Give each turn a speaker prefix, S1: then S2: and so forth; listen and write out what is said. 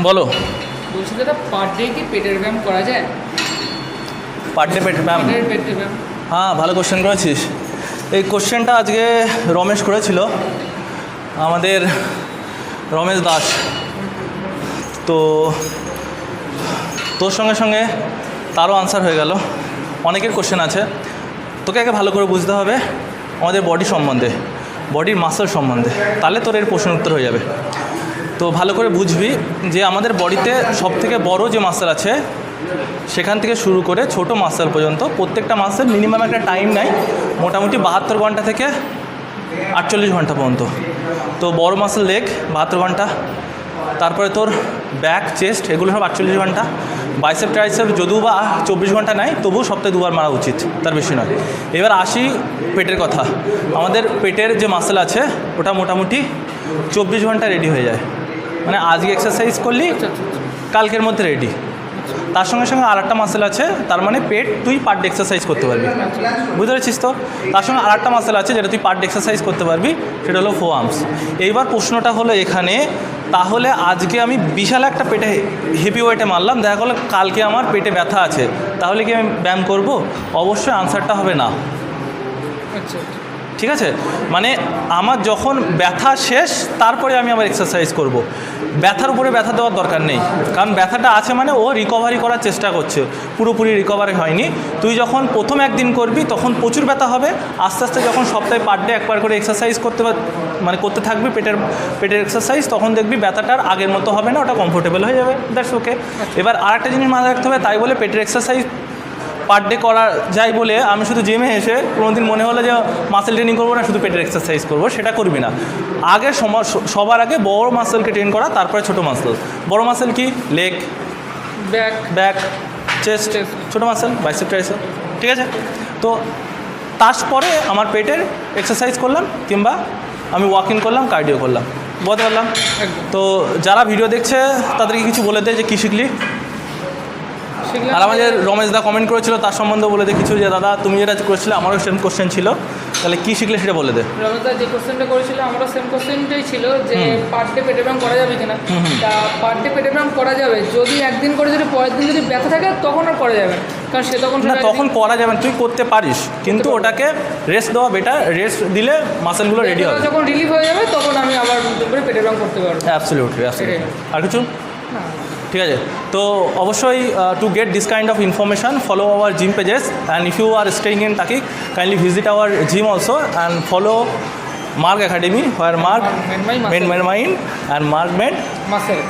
S1: বলো।
S2: বলছি দাদা, পার ডে কি পেটের ব্যায়াম করা যায়?
S1: পার ডে পেট ব্যায়াম?
S2: পেটের ব্যায়াম,
S1: হ্যাঁ, ভালো কোশ্চেন করেছিস। এই কোশ্চেনটা আজকে রমেশ করেছিল, আমাদের রমেশ দাস। তো তোর সঙ্গে সঙ্গে তারও আনসার হয়ে গেল। অনেকের কোশ্চেন আছে। তোকে আগে ভালো করে বুঝতে হবে আমাদের বডি সম্বন্ধে, বডির মাসল সম্বন্ধে, তাহলে তোর এর প্রশ্নের উত্তর হয়ে যাবে। তো ভালো করে বুঝবি যে আমাদের বডিতে সবথেকে বড় যে মাসল আছে সেখান থেকে শুরু করে ছোট মাসল পর্যন্ত প্রত্যেকটা মাসেল মিনিমাম একটা টাইম নেয়, মোটামুটি 72 ঘন্টা থেকে 48 ঘন্টা পর্যন্ত। তো বড় মাসল লেগ 72 ঘন্টা, তারপরে তোর ব্যাক চেস্ট এগুলো সব 48 ঘন্টা, বাইসেপ ট্রাইসেপ যদিও বা 24 ঘন্টা নেয়, তবুও সপ্তাহে 2 বার মারা উচিত, তার বেশি নয়। এবার আসি পেটের কথা। আমাদের পেটের যে মাসল আছে ওটা মোটামুটি 24 ঘন্টা রেডি হয়ে যায়, মানে আজকে এক্সারসাইজ করলি কালকের মধ্যে রেডি। তার সঙ্গে সঙ্গে আর একটা মাসেল আছে, তার মানে পেট তুই পার ডে এক্সারসাইজ করতে পারবি, বুঝতে পারছিস তো? তার সঙ্গে আর একটা মাসেল আছে যেটা তুই পার ডে এক্সারসাইজ করতে পারবি, সেটা হলো ফোর আর্মস। এইবার প্রশ্নটা হলো এখানে, তাহলে আজকে আমি বিশাল একটা পেটে হেভি ওয়েটে মারলাম, দেখা গেলো কালকে আমার পেটে ব্যথা আছে, তাহলে কি আমি ব্যায়াম করব? অবশ্যই আনসারটা হবে না।
S2: আচ্ছা,
S1: ঠিক আছে, মানে আমার যখন ব্যথা শেষ তারপরে আমি আবার এক্সারসাইজ করব। ব্যথার উপরে ব্যথা দেওয়ার দরকার নেই, কারণ ব্যথাটা আছে মানে ও রিকভারি করার চেষ্টা করছে, পুরোপুরি রিকভারি হয়নি। তুই যখন প্রথম একদিন করবি তখন প্রচুর ব্যথা হবে, আস্তে আস্তে যখন সপ্তাহে পার ডে একবার করে এক্সারসাইজ করতে থাকবি পেটের এক্সারসাইজ, তখন দেখবি ব্যথাটার আগের মতো হবে না, ওটা কমফোর্টেবল হয়ে যাবে, দ্যাটস ওকে। এবার আরেকটা জিনিস মাথায় রাখতে হবে, তাই বলে পেটের এক্সারসাইজ পার ডে করা যায় বলে আমি শুধু জিমে এসে কোনোদিন মনে হলো যে মাসেল ট্রেনিং করবো না, শুধু পেটের এক্সারসাইজ করবো, সেটা করবি না। আগে সবার আগে বড় মাসেলকে ট্রেন করা, তারপরে ছোটো মাসেল। বড় মাসেল কি? লেগ, ব্যাক, চেস্ট, ছোটো মাসেল বাইসেপ ট্রাইসেপ, ঠিক আছে? তো তারপরে আমার পেটের এক্সারসাইজ করলাম, কিংবা আমি ওয়াকিং করলাম, কার্ডিও করলাম, বলতে পারলাম। তো যারা ভিডিও দেখছে তাদেরকে কিছু বলে দেয় যে কী শিখলি। আর আমাদের রমেশ দা কমেন্ট করেছিল, তার সম্বন্ধে বলে দে কিছু, যে দাদা তুমি যেটা করেছিলে আমারও সেম কোশ্চেন ছিল, তাহলে কী শিখলে সেটা বলে দে।
S2: রমেশ দা যে কোশ্চেনটা করেছিল আমারও সেম কোশ্চেনটাই ছিল, যে পার ডে পেটের ব্যায়াম করা যাবে কিনা। তা পার ডে পেটের ব্যায়াম করা যাবে, যদি একদিন করে যদি পরের দিন যদি ব্যথা থাকে তখন আর করা যাবে, কারণ সে তখন
S1: না, তখন করা যাবে, তুই করতে পারিস, কিন্তু ওটাকে রেস্ট দেওয়া বেটার। রেস্ট দিলে মাসেলগুলো রেডি হবে,
S2: যখন রিলিফ হয়ে যাবে তখন আমি আবার করে পেটের ব্যায়াম করতে পারবো।
S1: অ্যাবসলিউটলি। আর কিছু? ঠিক আছে, তো অবশ্যই to get this kind of information follow our gym pages, and if you are staying in Taki kindly visit our gym also and follow Mark Academy, where Mark made my mind and Mark made
S2: muscle.